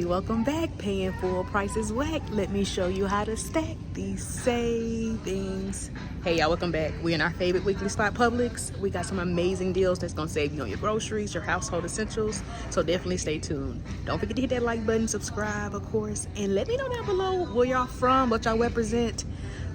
welcome back. Paying full prices whack. Let me show you how to stack these savings. Hey y'all, welcome back. We're in our favorite weekly spot, Publix. We got some amazing deals that's gonna save you on your groceries, your household essentials, so definitely stay tuned. Don't forget to hit that like button, subscribe of course, and let me know down below where y'all from, what y'all represent.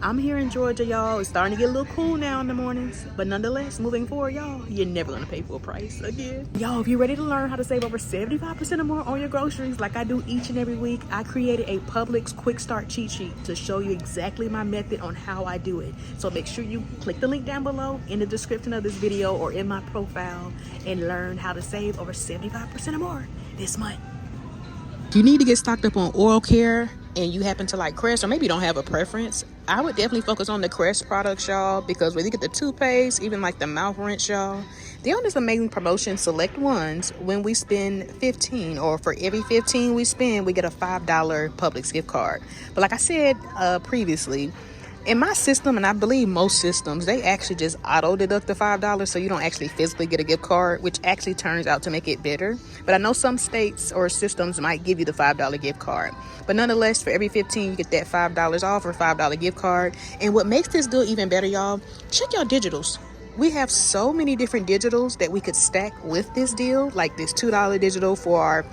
I'm here in Georgia, y'all. It's starting to get a little cool now in the mornings, but nonetheless, moving forward, y'all, you're never gonna pay full price again. Y'all, if you're ready to learn how to save over 75% or more on your groceries like I do each and every week, I created a Publix quick start cheat sheet to show you exactly my method on how I do it. So make sure you click the link down below in the description of this video or in my profile and learn how to save over 75% or more this month. If you need to get stocked up on oral care and you happen to like Crest, or maybe you don't have a preference, I would definitely focus on the Crest products, y'all, because when you get the toothpaste, even like the mouth rinse, y'all, they're on this amazing promotion, select ones, when we spend 15, or for every 15 we spend, we get a $5 Publix gift card. But like I said previously, in my system, and I believe most systems, they actually just auto deduct the $5, so you don't actually physically get a gift card, which actually turns out to make it better. But I know some states or systems might give you the $5 gift card. But nonetheless, for every 15, you get that $5 off or $5 gift card. And what makes this deal even better, y'all, check your digitals. We have so many different digitals that we could stack with this deal, like this $2 digital for our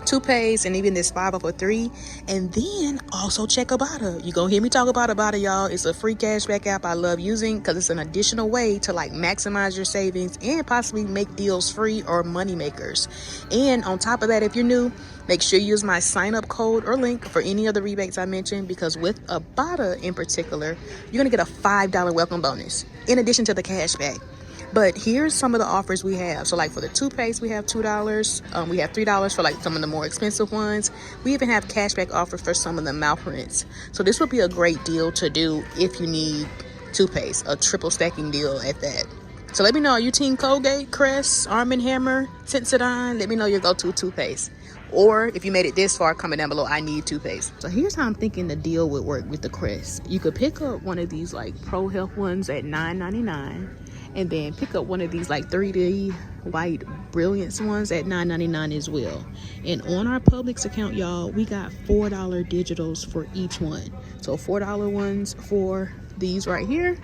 toothpaste, and even this 5 for 3. And then also check Ibotta. You're gonna hear me talk about Ibotta, y'all. It's a free cashback app I love using because it's an additional way to like maximize your savings and possibly make deals free or money makers. And on top of that, if you're new, make sure you use my sign up code or link for any of the rebates I mentioned, because with Ibotta in particular, you're gonna get a $5 welcome bonus in addition to the cashback. But here's some of the offers we have. So like for the toothpaste, we have $2. We have $3 for like some of the more expensive ones. We even have cashback offers for some of the mouth rinse. So this would be a great deal to do if you need toothpaste, a triple stacking deal at that. So let me know, are you team Colgate, Crest, Arm & Hammer, Sensodyne? Let me know your go-to toothpaste. Or if you made it this far, comment down below, I need toothpaste. So here's how I'm thinking the deal would work with the Crest. You could pick up one of these like Pro Health ones at $9.99. And then pick up one of these like 3D white Brilliance ones at $9.99 as well. And on our Publix account, y'all, we got $4 digitals for each one. So $4 ones for these right here,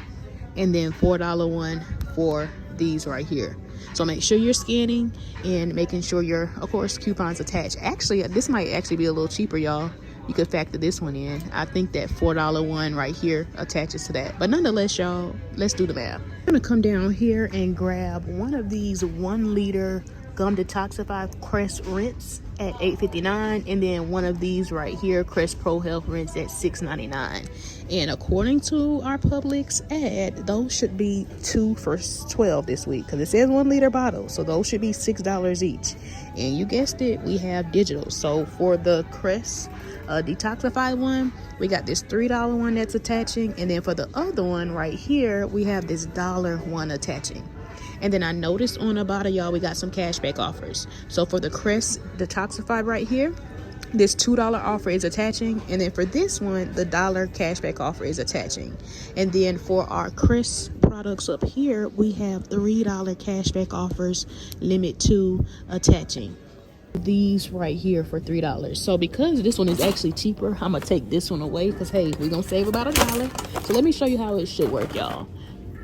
and then $4 one for these right here. So make sure you're scanning and making sure your, of course, coupons attached. Actually, this might actually be a little cheaper, y'all. You could factor this one in. I think that $4 one right here attaches to that. But nonetheless, y'all, let's do the math. I'm gonna come down here and grab one of these 1 liter gum detoxify Crest rinse at $8.59, and then one of these right here, Crest Pro Health rinse at $6.99. And according to our Publix ad, those should be 2 for $12 this week, because it says 1 liter bottle, so those should be $6 each. And you guessed it, we have digital. So for the Crest detoxify one, we got this $3 one that's attaching, and then for the other one right here, we have this $1 one attaching. And then I noticed on Ibotta, y'all, we got some cashback offers. So for the Crest detoxify right here, this $2 offer is attaching, and then for this one, the $1 cashback offer is attaching. And then for our Crest products up here, we have $3 cashback offers, limit 2 attaching. These right here for $3. So because this one is actually cheaper, I'm gonna take this one away, because hey, we're gonna save about $1. So let me show you how it should work, y'all.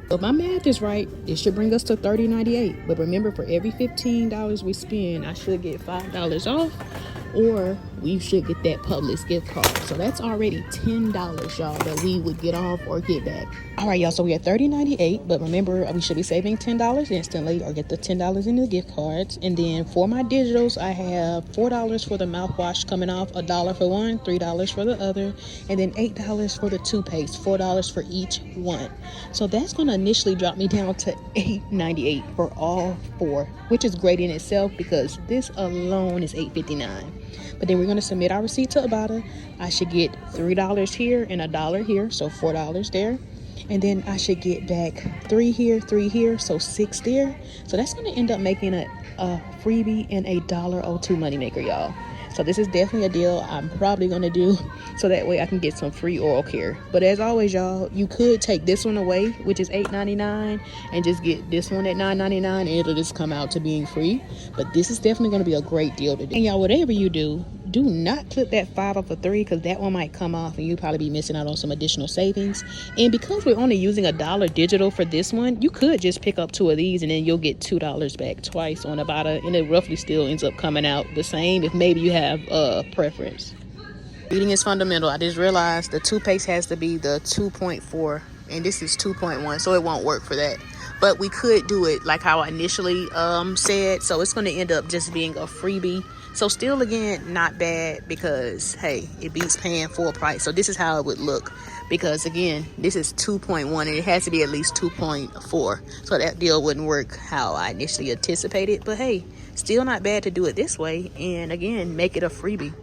So if my math is right, it should bring us to $30.98. But remember, for every $15 we spend, I should get $5 off, or we should get that Publix gift card. So that's already $10, y'all, that we would get off or get back. All right, y'all, so we at $30.98, but remember, we should be saving $10 instantly, or get the $10 in the gift cards. And then for my digitals, I have $4 for the mouthwash coming off, $1 for one, $3 for the other, and then $8 for the toothpaste, $4 for each one. So that's gonna initially drop me down to $8.98 for all 4, which is great in itself, because this alone is $8.59. But then we're going to submit our receipt to Ibotta. I should get $3 here and $1 here, so $4 there. And then I should get back 3 here, 3 here, so 6 there. So that's going to end up making a freebie and a $1.02 moneymaker, y'all. So this is definitely a deal I'm probably going to do, so that way I can get some free oral care. But as always, y'all, you could take this one away, which is $8.99, and just get this one at $9.99, and it'll just come out to being free. But this is definitely going to be a great deal to do. And y'all, whatever you do, do not clip that 5 off of 3 because that one might come off and you'll probably be missing out on some additional savings. And because we're only using $1 digital for this one, you could just pick up 2 of these and then you'll get $2 back twice on about and it roughly still ends up coming out the same if maybe you have a preference. Eating is fundamental. I just realized the toothpaste has to be the 2.4 and this is 2.1, so it won't work for that. But we could do it like how I initially said, so it's going to end up just being a freebie. So still, again, not bad because, hey, it beats paying full price. So this is how it would look because, again, this is 2.1 and it has to be at least 2.4. So that deal wouldn't work how I initially anticipated. But, hey, still not bad to do it this way. And, again, make it a freebie.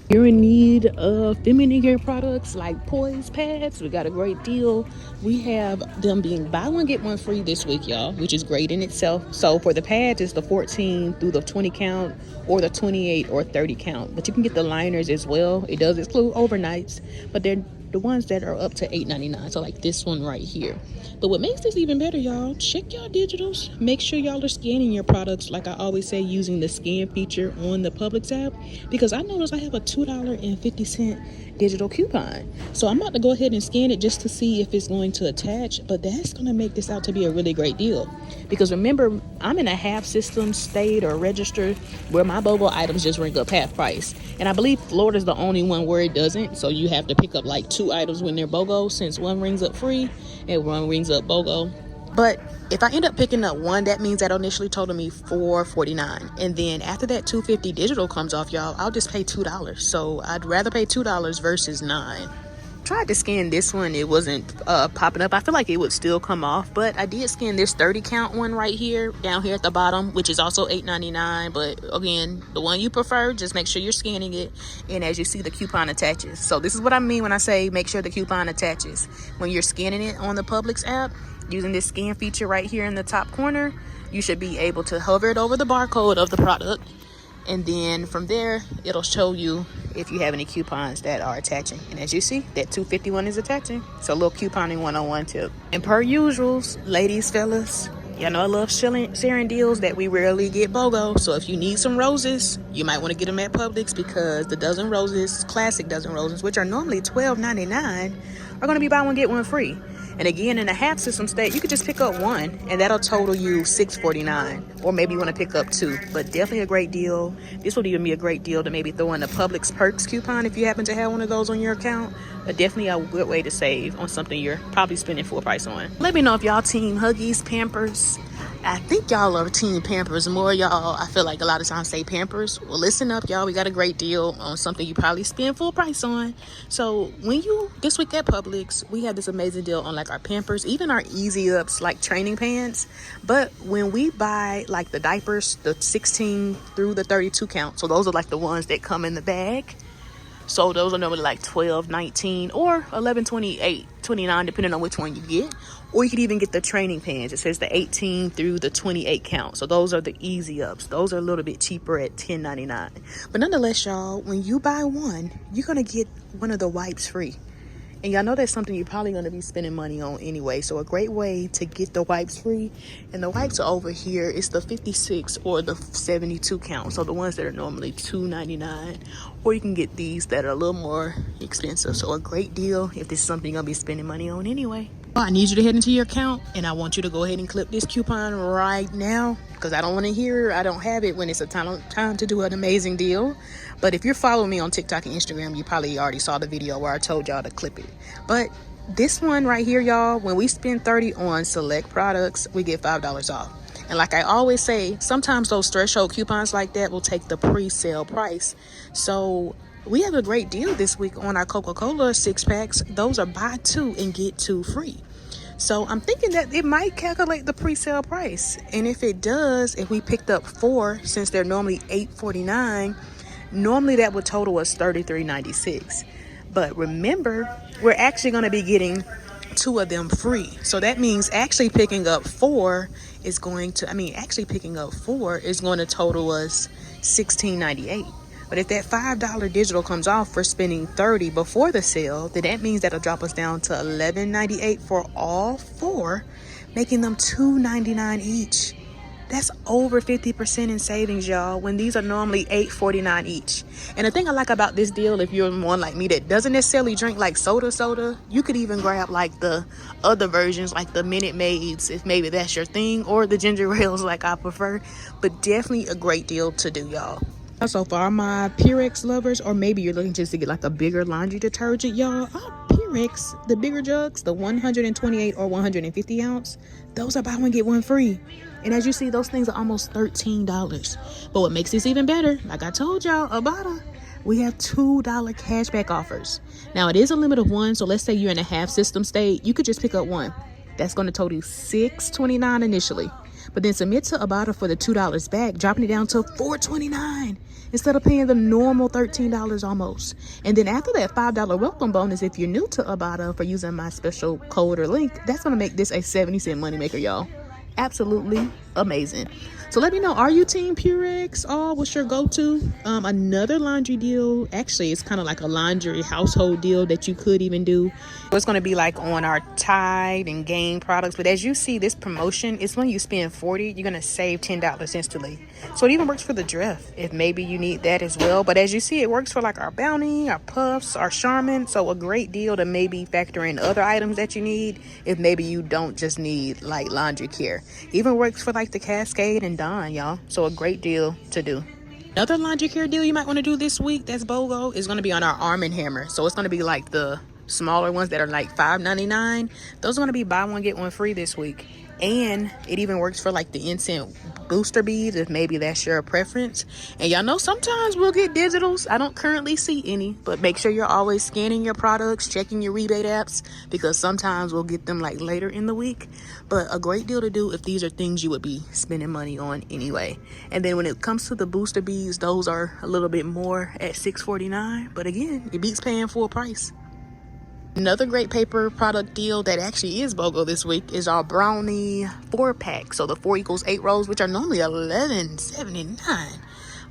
You're in need of feminine care products like poise pads. We got a great deal. We have them being buy one get one free this week, y'all, which is great in itself. So for the pads, it's the 14 through the 20 count or the 28 or 30 count. But you can get the liners as well. It does include overnights, but they're the ones that are up to $8.99. So like this one right here. But what makes this even better, y'all, check y'all digitals. Make sure y'all are scanning your products, like I always say, using the scan feature on the Publix app, because I noticed I have a $2.50 digital coupon. So I'm about to go ahead and scan it just to see if it's going to attach, but that's going to make this out to be a really great deal. Because remember, I'm in a half system state or register where my BOGO items just ring up half price. And I believe Florida's the only one where it doesn't. So you have to pick up like 2 items when they're BOGO, since one rings up free and one rings up BOGO. But if I end up picking up one, that means that initially totaled me $4.49. And then after that $2.50 digital comes off, y'all, I'll just pay $2. So I'd rather pay $2 versus $9. Tried to scan this one, it wasn't popping up. I feel like it would still come off, but I did scan this 30 count one right here down here at the bottom, which is also $8.99. But again, the one you prefer, just make sure you're scanning it, and as you see, the coupon attaches. So this is what I mean when I say make sure the coupon attaches. When you're scanning it on the Publix app using this scan feature right here in the top corner, you should be able to hover it over the barcode of the product, and then from there it'll show you if you have any coupons that are attaching. And as you see, that $2.51 is attaching. So a little couponing 101 tip. And per usuals, ladies, fellas, y'all know I love sharing deals that we rarely get BOGO. So if you need some roses, you might want to get them at Publix, because the dozen roses, classic dozen roses, which are normally $12.99, are going to be buy one get one free. And again, in a half system state, you could just pick up one and that'll total you $6.49, or maybe you want to pick up 2. But definitely a great deal. This would even be a great deal to maybe throw in the Publix Perks coupon if you happen to have one of those on your account. But definitely a good way to save on something you're probably spending full price on. Let me know if y'all team Huggies, Pampers. I think y'all are team Pampers more. Y'all, I feel like a lot of times say Pampers. Well, listen up, y'all. We got a great deal on something you probably spend full price on. So when this week at Publix, we have this amazing deal on like our Pampers, even our Easy Ups, like training pants. But when we buy like the diapers, the 16 through the 32 count, so those are like the ones that come in the bag. So those are normally like $12.19 or $11.28, $29, depending on which one you get. Or you could even get the training pants. It says the 18 through the 28 count. So those are the Easy Ups. Those are a little bit cheaper at $10.99. But nonetheless, y'all, when you buy one, you're going to get one of the wipes free. And y'all know that's something you're probably going to be spending money on anyway. So a great way to get the wipes free. And the wipes are over here. It's the 56 or the 72 count. So the ones that are normally $2.99. Or you can get these that are a little more expensive. So a great deal if this is something you're going to be spending money on anyway. I need you to head into your account, and I want you to go ahead and clip this coupon right now, because I don't want to hear I don't have it when it's a time to do an amazing deal. But if you're following me on TikTok and Instagram, you probably already saw the video where I told y'all to clip it. But this one right here, y'all, when we spend $30 on select products, we get $5 off. And like I always say, sometimes those threshold coupons like that will take the pre-sale price. So we have a great deal this week on our Coca-Cola 6-packs. Those are buy 2 and get 2 free. So I'm thinking that it might calculate the pre-sale price. And if it does, if we picked up 4, since they're normally $8.49, normally that would total us $33.96. But remember, we're actually going to be getting 2 of them free. So that means actually picking up 4 is going to total us $16.98. But if that $5 digital comes off for spending $30 before the sale, then that means that'll drop us down to $11.98 for all 4, making them $2.99 each. That's over 50% in savings, y'all, when these are normally $8.49 each. And the thing I like about this deal, if you're one like me that doesn't necessarily drink like soda, you could even grab like the other versions, like the Minute Maids, if maybe that's your thing, or the ginger ales like I prefer. But definitely a great deal to do, y'all. Also, for all my Purex lovers, or maybe you're looking just to get like a bigger laundry detergent, y'all, Purex, the bigger jugs, the 128 or 150 ounce, those are buy one get one free. And as you see, those things are almost $13. But what makes this even better, like I told y'all, Ibotta, we have $2 cashback offers. Now, it is a limit of one, so let's say you're in a half system state, you could just pick up one. That's going to total $6.29 initially. But then submit to Ibotta for the $2 back, dropping it down to $4.29 instead of paying the normal $13 almost. And then after that $5 welcome bonus, if you're new to Ibotta for using my special code or link, that's going to make this a 70-cent moneymaker, y'all. Absolutely amazing. So let me know, are you team Purex? What's your go-to? Another laundry deal, actually it's kind of like a laundry household deal that you could even do. It's going to be like on our Tide and Gain products, but as you see, this promotion is when you spend $40, you're going to save $10 instantly. So it even works for the Drift if maybe you need that as well. But as you see, it works for like our Bounty, our Puffs, our Charmin. So a great deal to maybe factor in other items that you need if maybe you don't just need like laundry care. Even works for like the Cascade and Dawn, y'all. So a great deal to do. Another laundry care deal you might want to do this week that's BOGO is going to be on our Arm & Hammer. So it's going to be like the smaller ones that are like $5.99. Those are going to be buy one get one free this week. And it even works for like the incense booster beads if maybe that's your preference. And y'all know sometimes we'll get digitals. I don't currently see any, but make sure you're always scanning your products, checking your rebate apps, because sometimes we'll get them like later in the week. But a great deal to do if these are things you would be spending money on anyway. And then when it comes to the booster beads, those are a little bit more at $6.49, but again, it beats paying full price. Another great paper product deal that actually is BOGO this week is our Brownie 4-pack. So the 4 equals 8 rolls, which are normally $11.79.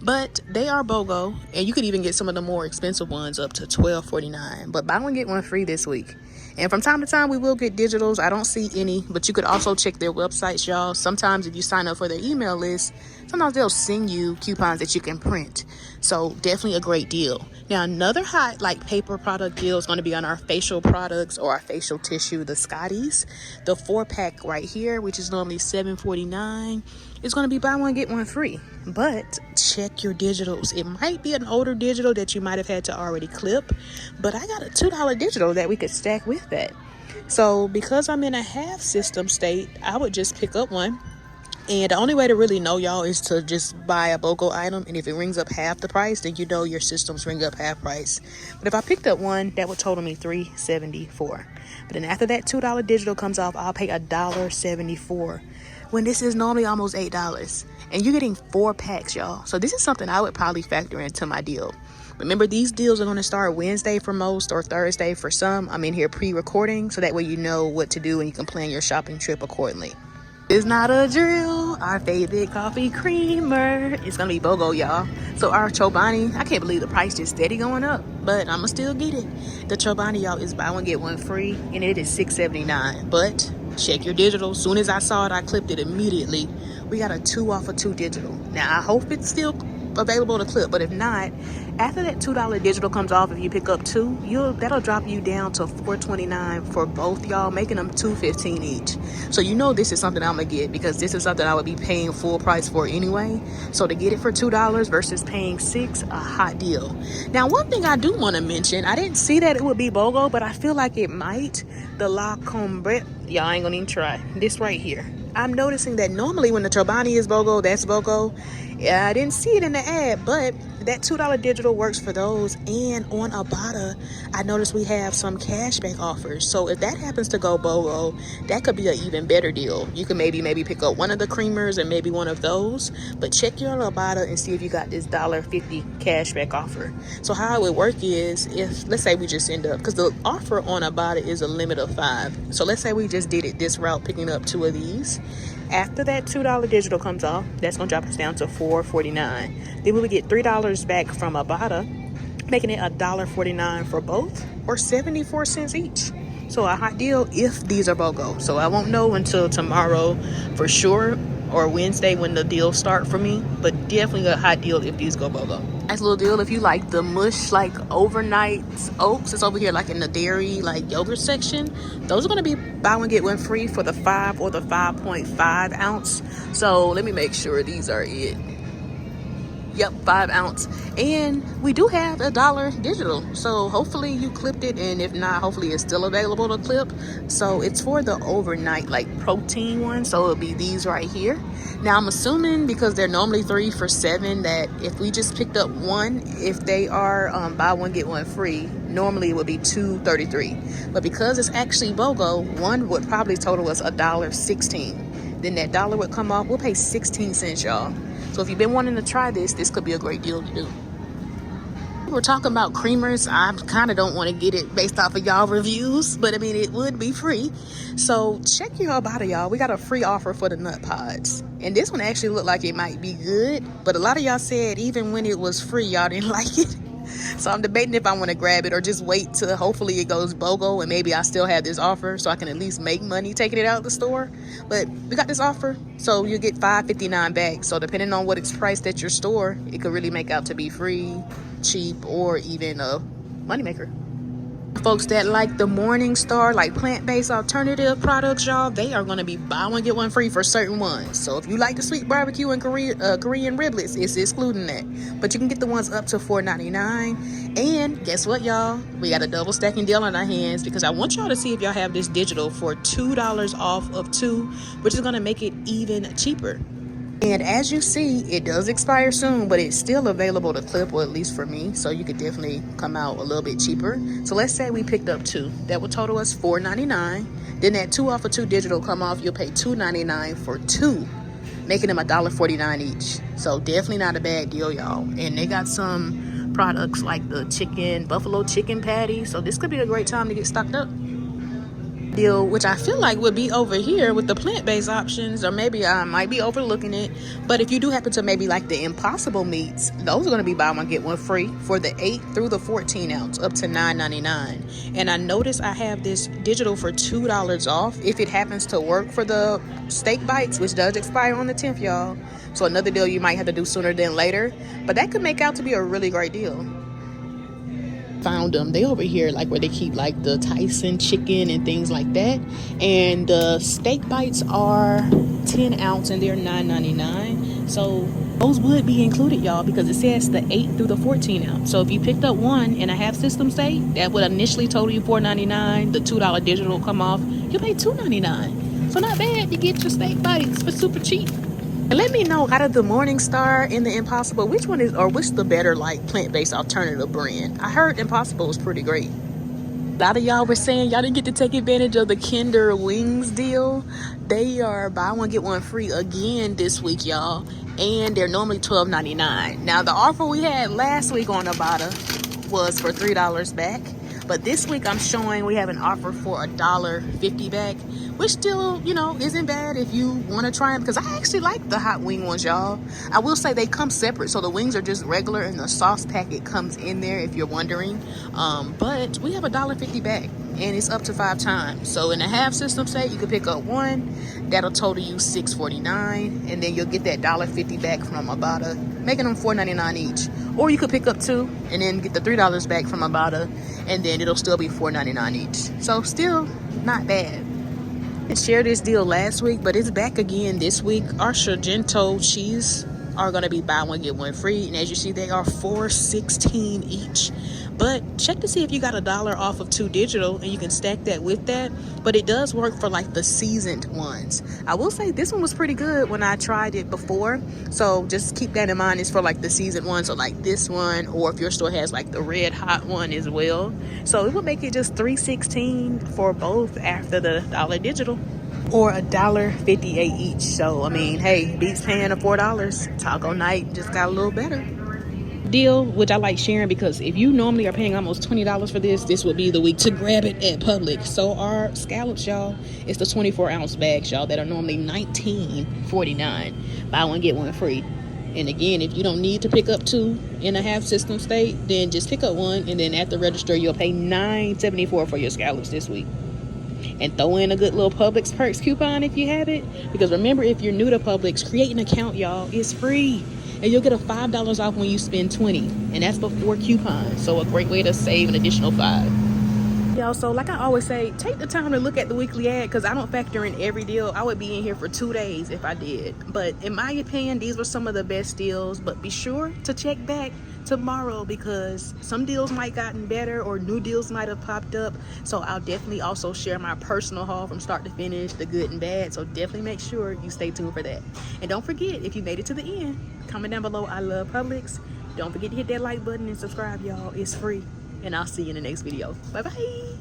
But they are BOGO, and you could even get some of the more expensive ones up to $12.49. But buy one get one free this week. And from time to time, we will get digitals. I don't see any, but you could also check their websites, y'all. Sometimes if you sign up for their email list, sometimes they'll send you coupons that you can print. So definitely a great deal. Now, another hot like paper product deal is going to be on our facial products or our facial tissue, the Scotties. The 4-pack right here, which is normally $7.49, is going to be buy one get one free. But check your digitals. It might be an older digital that you might have had to already clip, but I got a $2 digital that we could stack with that. So because I'm in a half system state, I would just pick up one. And the only way to really know, y'all, is to just buy a BOGO item. And if it rings up half the price, then you know your systems ring up half price. But if I picked up one, that would total me $3.74. But then after that $2 digital comes off, I'll pay $1.74. When this is normally almost $8. And you're getting 4 packs, y'all. So this is something I would probably factor into my deal. Remember, these deals are going to start Wednesday for most or Thursday for some. I'm in here pre-recording, so that way you know what to do and you can plan your shopping trip accordingly. It's not a drill. Our favorite coffee creamer is gonna be BOGO, y'all. So our Chobani, I can't believe the price just steady going up, but I'ma still get it. The Chobani, y'all, is buy one get one free, and it is $6.79. But check your digital. Soon as I saw it, I clipped it immediately. We got a 2 off of 2 digital. Now I hope it's still available to clip, but if not, after that $2 digital comes off, if you pick up 2, that'll drop you down to $4.29 for both, y'all, making them $2.15 each. So you know this is something I'm gonna get, because this is something I would be paying full price for anyway. So to get it for $2 versus paying $6, a hot deal. Now, one thing I do want to mention, I didn't see that it would be BOGO, but I feel like it might. The La Combre, y'all ain't gonna even try this right here. I'm noticing that normally when the Chobani is BOGO, that's BOGO. Yeah, I didn't see it in the ad, but that $2 digital works for those. And on Ibotta, I noticed we have some cashback offers. So if that happens to go BOGO, that could be an even better deal. You can maybe pick up one of the creamers and maybe one of those. But check your Ibotta and see if you got this $1.50 cashback offer. So how it would work is, if let's say we just end up, because the offer on Ibotta is a limit of 5. So let's say we just did it this route, picking up 2 of these. After that $2 digital comes off, that's going to drop us down to $4.49. Then we would get $3 back from Ibotta, making it $1.49 for both, or 74 cents each. So a hot deal if these are BOGO. So I won't know until tomorrow for sure, or Wednesday when the deals start for me, but definitely a hot deal if these go BOGO. Nice little deal if you like the mush, like overnight oats. It's over here like in the dairy like yogurt section. Those are going to be buy one get one free for the 5 or the 5.5 ounce. So let me make sure these are it. Yep, 5 ounce. And we do have $1 digital, so hopefully you clipped it, and if not, hopefully it's still available to clip. So it's for the overnight like protein one, so it'll be these right here. Now I'm assuming because they're normally 3 for $7 that if we just picked up one, if they are buy one get one free, normally it would be $2.33, but because it's actually BOGO, one would probably total us $1.16. Then that dollar would come off. We'll pay 16 cents, y'all. So if you've been wanting to try this could be a great deal to do. We're talking about creamers. I kind of don't want to get it based off of y'all reviews, but I mean, it would be free. So check your Ibotta, y'all. We got a free offer for the nut pods. And this one actually looked like it might be good, but a lot of y'all said even when it was free, y'all didn't like it. So I'm debating if I want to grab it or just wait till hopefully it goes BOGO and maybe I still have this offer so I can at least make money taking it out of the store. But we got this offer, so you get $5.59 back. So depending on what it's priced at your store, it could really make out to be free, cheap, or even a moneymaker. Folks that like the Morningstar, like plant-based alternative products, y'all, they are going to be buy one get one free for certain ones. So if you like the sweet barbecue and Korean riblets, it's excluding that, but you can get the ones up to $4.99. And guess what, y'all, we got a double stacking deal on our hands because I want y'all to see if y'all have this digital for $2 off of 2, which is going to make it even cheaper. And as you see, it does expire soon, but it's still available to clip, or at least for me, so you could definitely come out a little bit cheaper. So let's say we picked up 2. That would total us $4.99. Then that 2 off of 2 digital come off, you'll pay $2.99 for 2, making them $1.49 each. So definitely not a bad deal, y'all. And they got some products like the buffalo chicken patty, so this could be a great time to get stocked up. Deal, which I feel like would be over here with the plant-based options, or maybe I might be overlooking it, but if you do happen to maybe like the Impossible meats, those are going to be buy one get one free for the 8 through the 14 ounce up to $9.99. And I noticed I have this digital for $2 off if it happens to work for the steak bites, which does expire on the 10th, y'all. So another deal you might have to do sooner than later, but that could make out to be a really great deal. Found them. They over here like where they keep like the Tyson chicken and things like that, and the steak bites are 10 ounce and they're $9.99. so those would be included, y'all, because it says the 8 through the 14 ounce. So if you picked up one and a half system steak, that would initially total you $4.99. The $2 digital come off, you pay $2.99. So not bad. You get your steak bites for super cheap. And let me know, out of the Morningstar and the Impossible, which one is, or which the better like plant-based alternative brand? I heard Impossible was pretty great. A lot of y'all were saying y'all didn't get to take advantage of the Kinder Wings deal. They are buy one get one free again this week, y'all, and they're normally $12.99. Now the offer we had last week on Ibotta was for $3 back, but this week I'm showing we have an offer for $1.50 back, which still, you know, isn't bad if you want to try them, because I actually like the hot wing ones, y'all. I will say they come separate, so the wings are just regular and the sauce packet comes in there if you're wondering. But we have $1.50 back and it's up to 5 times. So in a half system set, you can pick up one. That'll total you $6.49, and then you'll get that $1.50 back from Ibotta, making them $4.99 each. Or you could pick up 2 and then get the $3 back from Ibotta, and then it'll still be $4.99 each. So still not bad. I shared this deal last week, but it's back again this week. Our Sargento cheese are going to be buy one get one free, and as you see, they are $4.16 each. But check to see if you got $1 off of 2 digital, and you can stack that with that. But it does work for like the seasoned ones. I will say this one was pretty good when I tried it before, so just keep that in mind. It's for like the seasoned ones, so like this one, or if your store has like the red hot one as well. So it would make it just $3.16 for both after the $1 digital, or $1.58 each. So I mean, hey, beats paying the $4. Taco night just got a little better. Deal, which I like sharing, because if you normally are paying almost $20 for this would be the week to grab it at Publix. So our scallops, y'all, it's the 24 ounce bags, y'all, that are normally $19.49. Buy one get one free. And again, if you don't need to pick up 2 in a half system state, then just pick up one, and then at the register you'll pay $9.74 for your scallops this week. And throw in a good little Publix Perks coupon if you have it. Because remember, if you're new to Publix, create an account, y'all. It's free. And you'll get a $5 off when you spend $20. And that's before coupons. So a great way to save an additional $5. Y'all, so like I always say, take the time to look at the weekly ad, because I don't factor in every deal. I would be in here for 2 days if I did. But in my opinion, these were some of the best deals. But be sure to check back tomorrow, because some deals might gotten better or new deals might have popped up. So I'll definitely also share my personal haul from start to finish, the good and bad. So definitely make sure you stay tuned for that. And don't forget, if you made it to the end, comment down below, I love Publix. Don't forget to hit that like button and subscribe, y'all. It's free. And I'll see you in the next video. Bye bye.